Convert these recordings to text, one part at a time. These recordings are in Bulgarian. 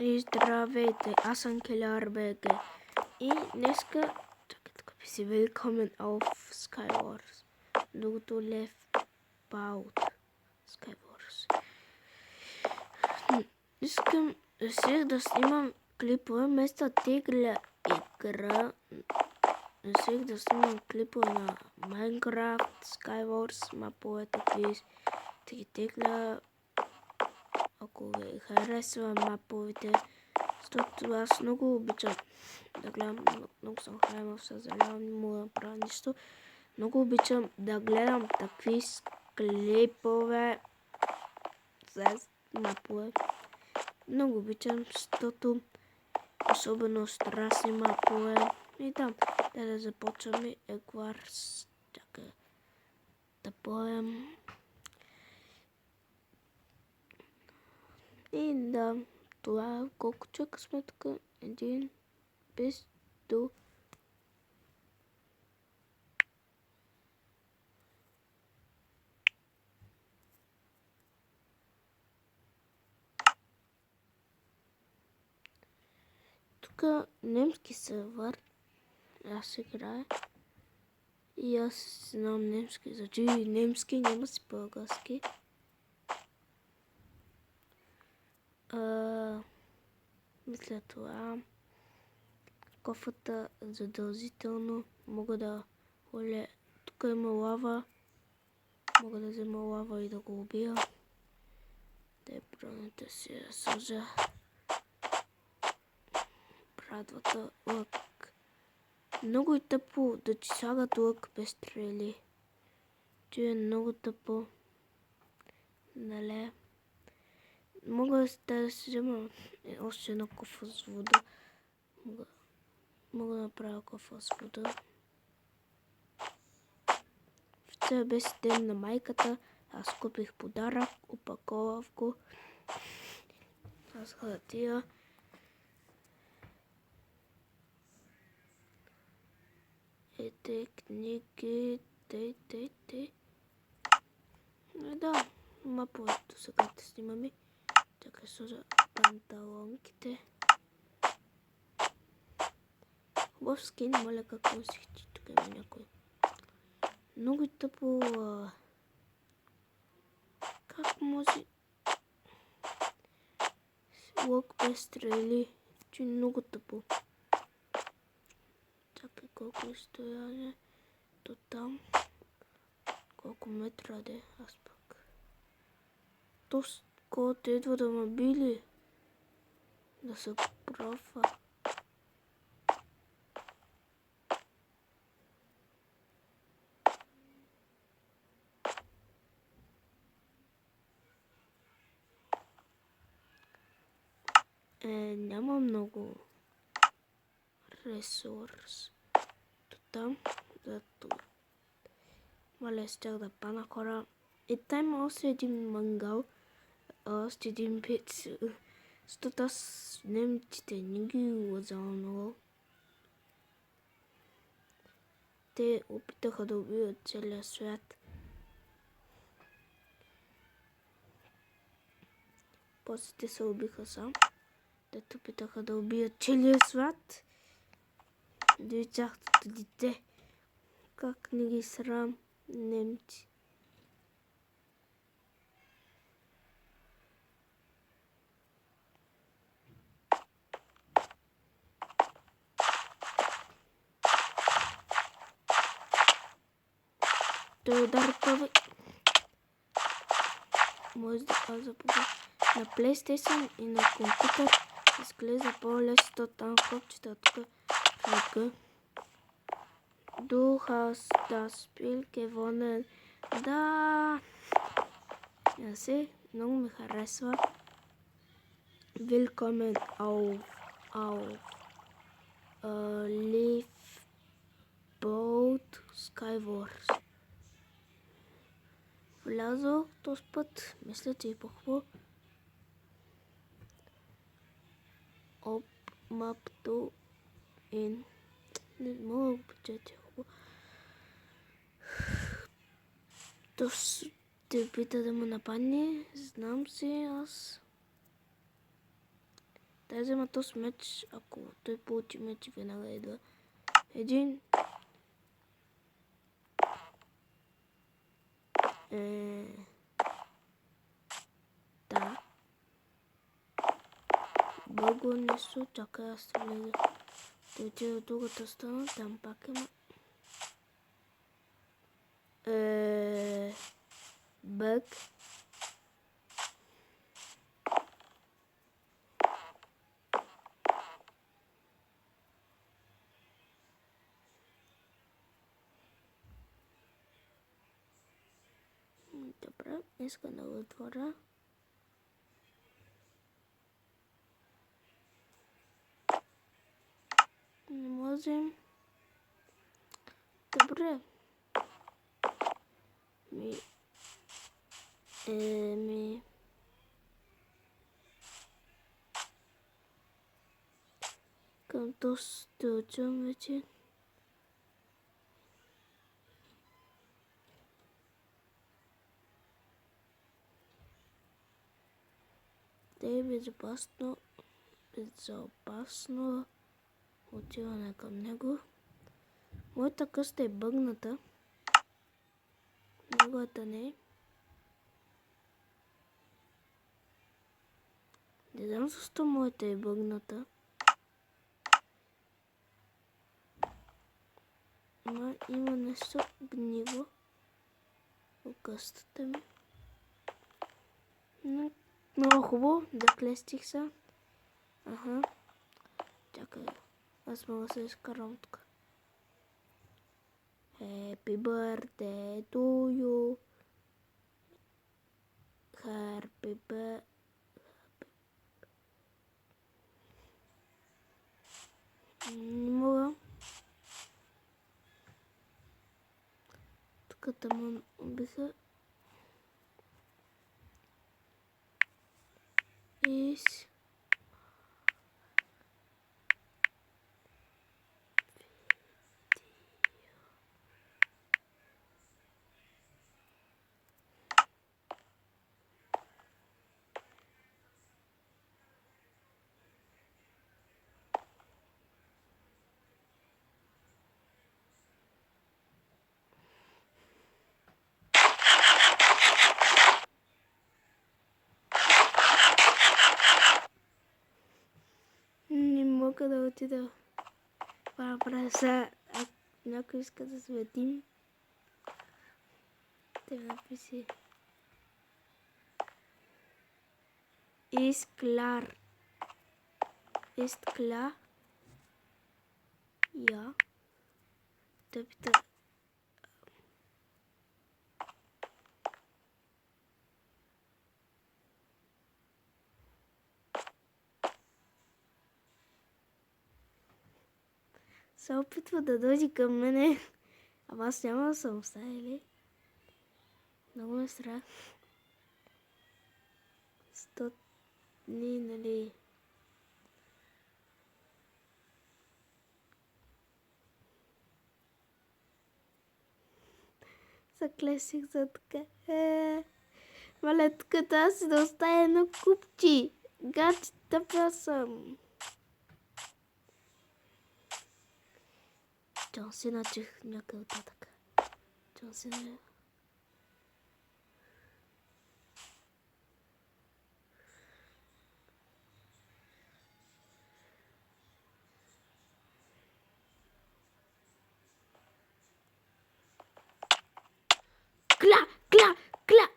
И здравейте, аз съм Келяр БГ и днеска си великомен auf Skywars, другото Left Out Skywars. Искам реших да снимам клипове вместо тегля игра. Реших да снимам клипове на Minecraft, Skywars, маповете, да ги тегля. Ако ви харесва маповете, защото аз много обичам да гледам, много съм хранен, съжалявам, не мога да направя нищо. Много обичам да гледам такви клипове с мапове. Много обичам, защото особено страшни мапове. И там, да започваме Екварс. Чакай да поем. И да, това колко човека сме тук? 1, 5 до... Тук немски сервер. Аз играя. И аз знам немски. Значи немски, няма си български. Мисля това. Кофата задължително. Мога да холя. Тук има лава. Мога да взема лава и да го убия. Да броните си я сложа. Брадвата лък. Много е тъпо да ти слагат лък без стрели. Че е много тъпо. Нали? Мога да си взема още една кофа с вода. Мога да направя кофа с вода. Вчера беше ден на майката. Аз купих подарък, опаковах го. Аз хартия. Ете книги. Те. Да, маповето сега те снимаме. Така сложа панталонките. Хубав скин, моля как носихте. Тук има някой. Много е тъпо. Как може лък без стрели? Че е много тъпо. Чакай колко е стояние. До там. Колко метра де? Аз пък. То скоро идва да ме били. Да се профа. Няма много ресурс. До там. Зато. Мале стях да пана хора. И там има още един мангал. Още един пец. Защото аз немците не ги лазал много. Те опитаха да убият целия свят. После те се убиха сам. Те опитаха да убият целия свят. Децахтото дете. Как не ги срам немци. Той удар първи. Може да каза на PlayStation и на компютър изглежда по-лесно там копчета тук ръка. Du hast das Spiel gewonnen. Да. Ясе, много ми харесва. Willkommen auf Live Boat Skywars. Влязох този път. Мисля, че е по-хубаво. Op map to in. Не мога да го почете хубаво. То ще пита да му нападне. Знам си аз. Те взема този меч, ако той получи меч, веднага идва. Един. Да. Много нещо, чакай аз влезе. Той отиде от другата страна, там пак има. Бък. Добре, искам да го отворя. Не можем. Добре. Към този стълчен вече. Те е безопасно. Безопасно. Отиваме към него. Моята къста е бъгната. Неговата не е. Не знам защо моята е бъгната. Има нещо гниво в къстата ми. Много хубаво. Заклестих се. Аха. Чакай. Аз мога да се изкарам тук. Happy birthday to you. Happy birthday. Не мога. Тук там убиха. Is. Не мога да отида. Правя сега. Някой иска да светим. Те написи. Ist klar. Ist klar. Ja. Той пита. Се опитва да дойде към мене. Ама аз няма да съм оставили. Много ме страх. 100 дни, нали? Заклесих за така. Мале, тук трябва си да оставя едно купчи. Гачи, тъпя съм. Чон си начих някъде оттатък. Чон си не... Кля! Кля! Кля!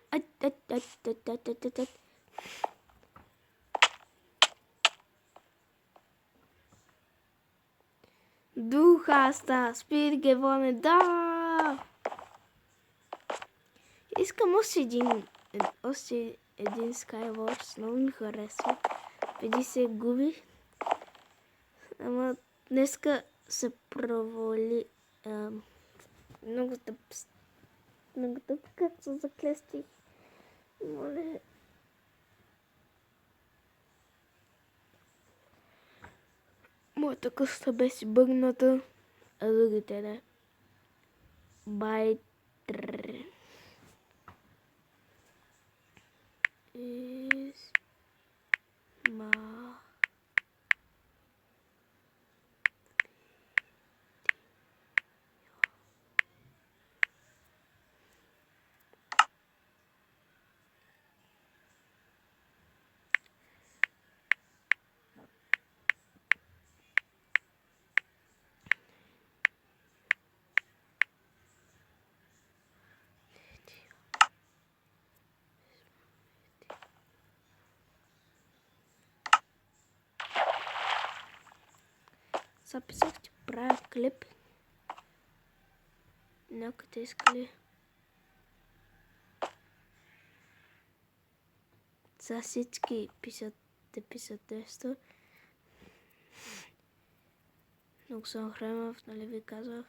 Духаста! Спирит гевоне! Да! Искам още един Skywars. Много ми харесва. Преди се губи. Ама днеска се провали. Много тъп. Как се заклестих. Моля. Моята къста беше бъгната, а другите не. Байтр. Is ma записах, че правя клип. Някъде искали. За всички писат нещо. Много съм хремав, нали ви казах.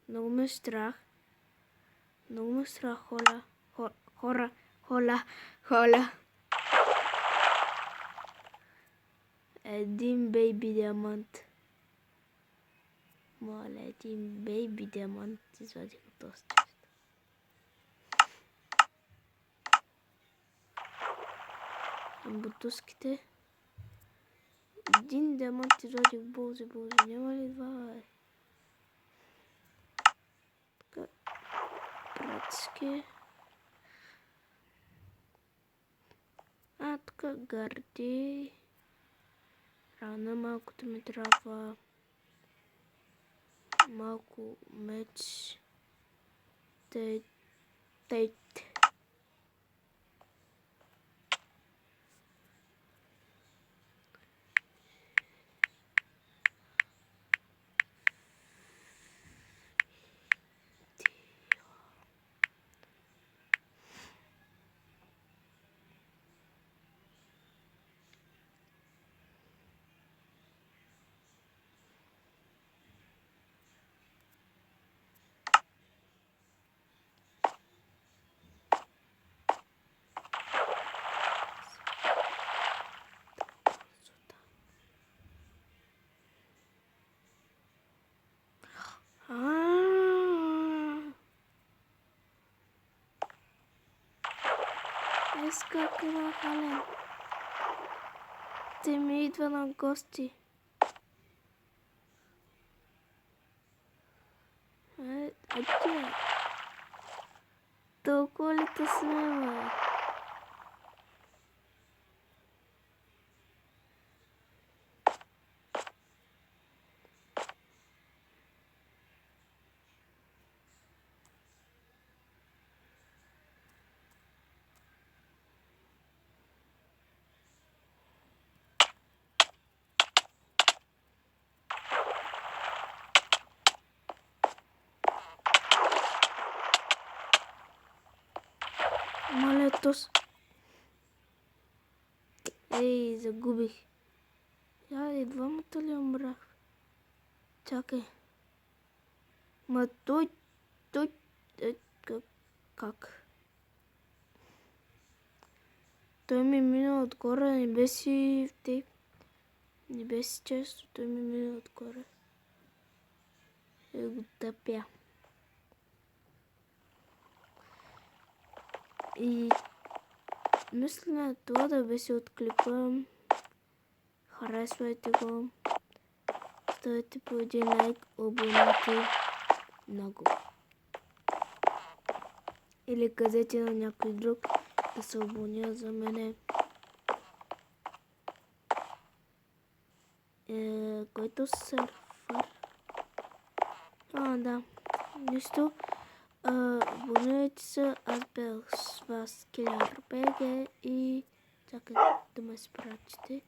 Много ме страх. Хола. Един бейби диамант. Моля, един бейби диамант. Извадих от остров. Бутуските. Един диамант извадих, Боже. Няма ли два, бе? Така. Братски. Тук гарди. Рана малкото ми трябва. Малко меч. Тейт. Изкаква хален. Те ми идва на гости. Тя. Толкова ли те смема? Малетос. Ей, загубих. И двамата ли умрах? Чакай. Ма той... Как? Той ми мина отгоре, не беше в тей. Не беше често, той ми мина отгоре. Го тъпя. И мисля това да беше от клипа. Харесвайте го. Ставете по един лайк, абонирайте много. Или казете на някой друг да се абонира за мене. Който серфър. Да. Нищо. Абонирайте се. Аз бях с вас Killer BG и чакай да ме спрачите.